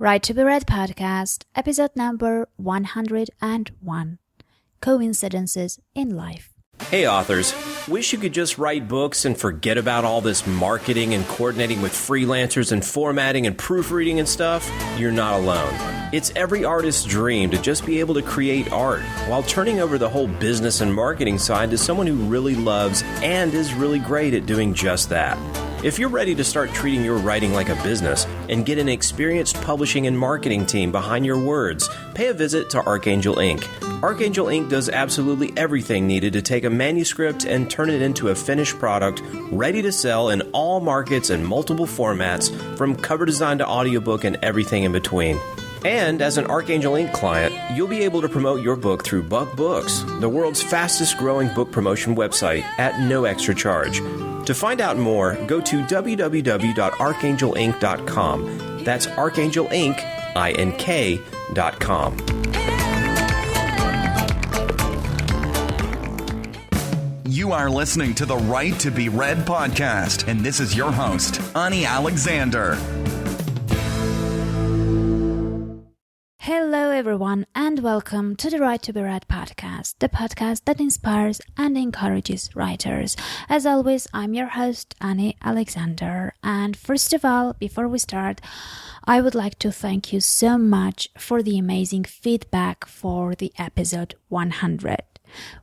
Right to be Read podcast, episode number 101. Coincidences in Life. Hey authors, wish you could just write books and forget about all this marketing and coordinating with freelancers and formatting and proofreading and stuff? You're not alone. It's every artist's dream to just be able to create art while turning over the whole business and marketing side to someone who really loves and is really great at doing just that. If you're ready to start treating your writing like a business and get an experienced publishing and marketing team behind your words, pay a visit to Archangel Inc. Archangel Inc. does absolutely everything needed to take a manuscript and turn it into a finished product ready to sell in all markets and multiple formats, from cover design to audiobook and everything in between. And as an Archangel Inc. client, you'll be able to promote your book through Buck Books, the world's fastest growing book promotion website, at no extra charge. To find out more, go to www.archangelinc.com. That's archangelinc.com. You are listening to the Right to be Read podcast, and this is your host, Ani Alexander. Hello everyone and welcome to the Right to be Read podcast, the podcast that inspires and encourages writers. As always, I'm your host, Ani Alexander. And first of all, before we start, I would like to thank you so much for the amazing feedback for the episode 100.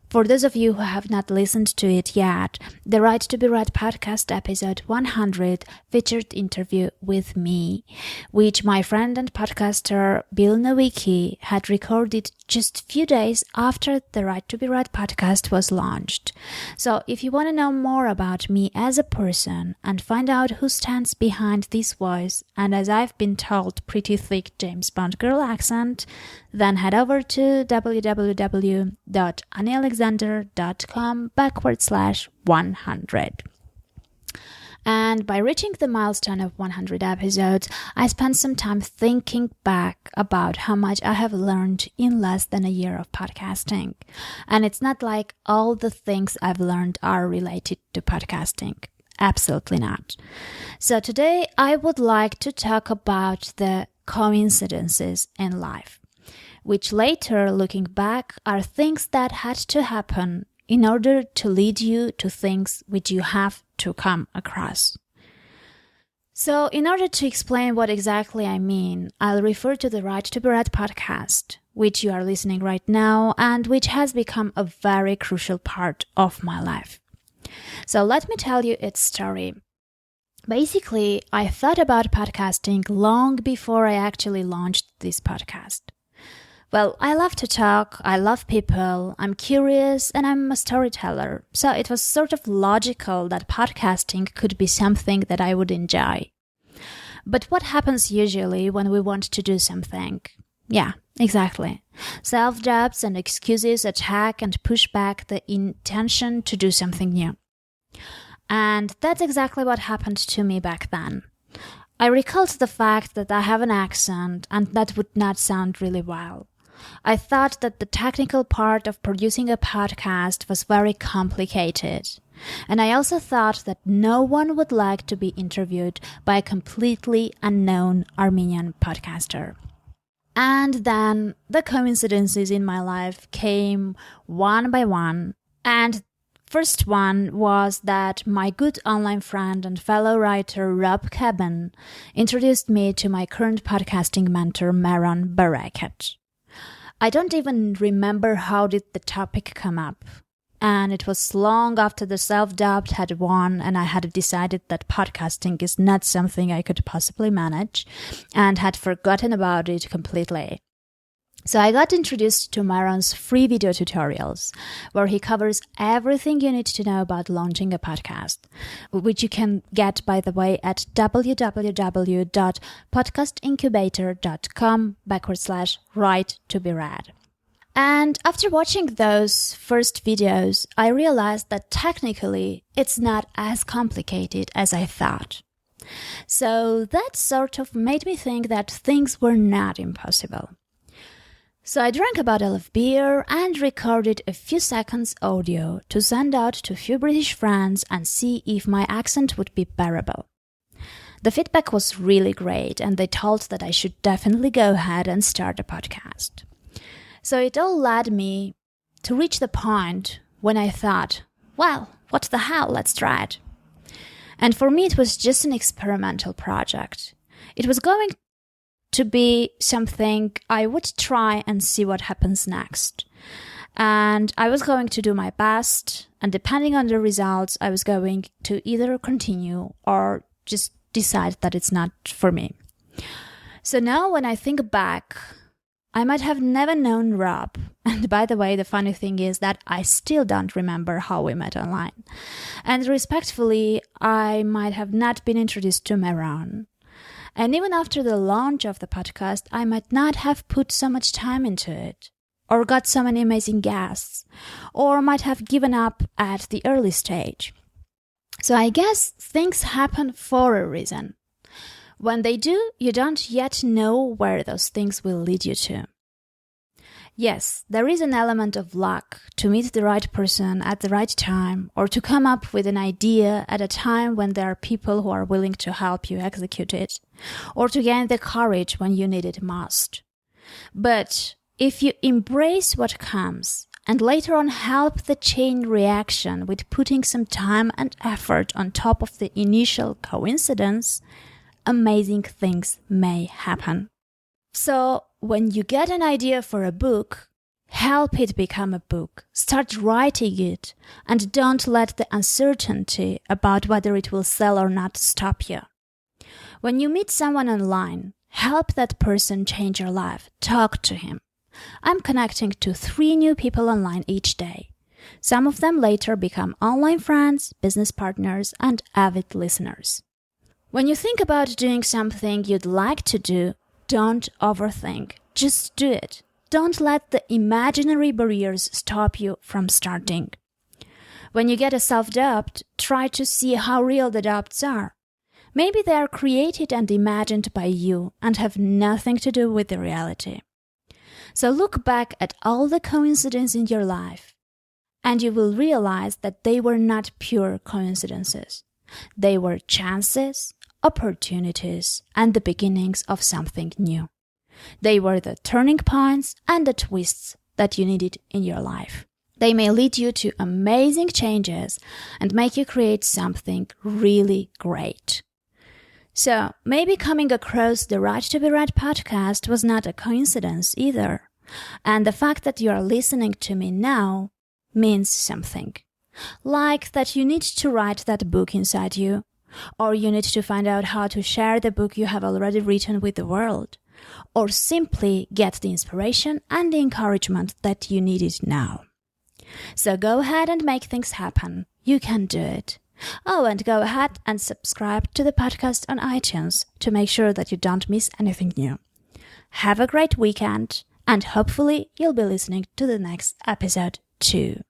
For those of you who have not listened to it yet, the Right to be Read podcast episode 100 featured interview with me, which my friend and podcaster Bill Nowicki had recorded just a few days after the Right to be Read podcast was launched. So if you want to know more about me as a person and find out who stands behind this voice and, as I've been told, pretty thick James Bond girl accent, then head over to www.anialexander.com/100. And by reaching the milestone of 100 episodes, I spent some time thinking back about how much I have learned in less than a year of podcasting. And it's not like all the things I've learned are related to podcasting. Absolutely not. So today I would like to talk about the coincidences in life, which later, looking back, are things that had to happen in order to lead you to things which you have to come across. So in order to explain what exactly I mean, I'll refer to the Right to be Read podcast, which you are listening right now and which has become a very crucial part of my life. So let me tell you its story. Basically, I thought about podcasting long before I actually launched this podcast. Well, I love to talk, I love people, I'm curious, and I'm a storyteller. So it was sort of logical that podcasting could be something that I would enjoy. But what happens usually when we want to do something? Yeah, exactly. Self-doubts and excuses attack and push back the intention to do something new. And that's exactly what happened to me back then. I recalled the fact that I have an accent and that would not sound really well. I thought that the technical part of producing a podcast was very complicated. And I also thought that no one would like to be interviewed by a completely unknown Armenian podcaster. And then the coincidences in my life came one by one. And first one was that my good online friend and fellow writer Rob Cabin introduced me to my current podcasting mentor Meron Bareket. I don't even remember how did the topic come up. And it was long after the self-doubt had won and I had decided that podcasting is not something I could possibly manage and had forgotten about it completely. So I got introduced to Meron's free video tutorials, where he covers everything you need to know about launching a podcast, which you can get, by the way, at www.podcastincubator.com/right to be read. And after watching those first videos, I realized that technically it's not as complicated as I thought. So that sort of made me think that things were not impossible. So I drank a bottle of beer and recorded a few seconds audio to send out to a few British friends and see if my accent would be bearable. The feedback was really great, and they told that I should definitely go ahead and start a podcast. So it all led me to reach the point when I thought, well, what the hell, let's try it. And for me, it was just an experimental project. It was going to be something I would try and see what happens next. And I was going to do my best, and depending on the results, I was going to either continue or just decide that it's not for me. So now when I think back, I might have never known Rob. And by the way, the funny thing is that I still don't remember how we met online. And respectfully, I might have not been introduced to Mehran. And even after the launch of the podcast, I might not have put so much time into it, or got so many amazing guests, or might have given up at the early stage. So I guess things happen for a reason. When they do, you don't yet know where those things will lead you to. Yes, there is an element of luck to meet the right person at the right time, or to come up with an idea at a time when there are people who are willing to help you execute it, or to gain the courage when you need it most. But if you embrace what comes, and later on help the chain reaction with putting some time and effort on top of the initial coincidence, amazing things may happen. So, when you get an idea for a book, help it become a book. Start writing it, and don't let the uncertainty about whether it will sell or not stop you. When you meet someone online, help that person change your life. Talk to him. I'm connecting to 3 new people online each day. Some of them later become online friends, business partners, and avid listeners. When you think about doing something you'd like to do, don't overthink. Just do it. Don't let the imaginary barriers stop you from starting. When you get a self-doubt, try to see how real the doubts are. Maybe they are created and imagined by you and have nothing to do with the reality. So look back at all the coincidences in your life, and you will realize that they were not pure coincidences. They were chances, opportunities, and the beginnings of something new. They were the turning points and the twists that you needed in your life. They may lead you to amazing changes and make you create something really great. So, maybe coming across the Right to Be Read podcast was not a coincidence either. And the fact that you are listening to me now means something. Like that you need to write that book inside you, or you need to find out how to share the book you have already written with the world, or simply get the inspiration and the encouragement that you needed now. So go ahead and make things happen. You can do it. Oh, and go ahead and subscribe to the podcast on iTunes to make sure that you don't miss anything new. Have a great weekend, and hopefully you'll be listening to the next episode too.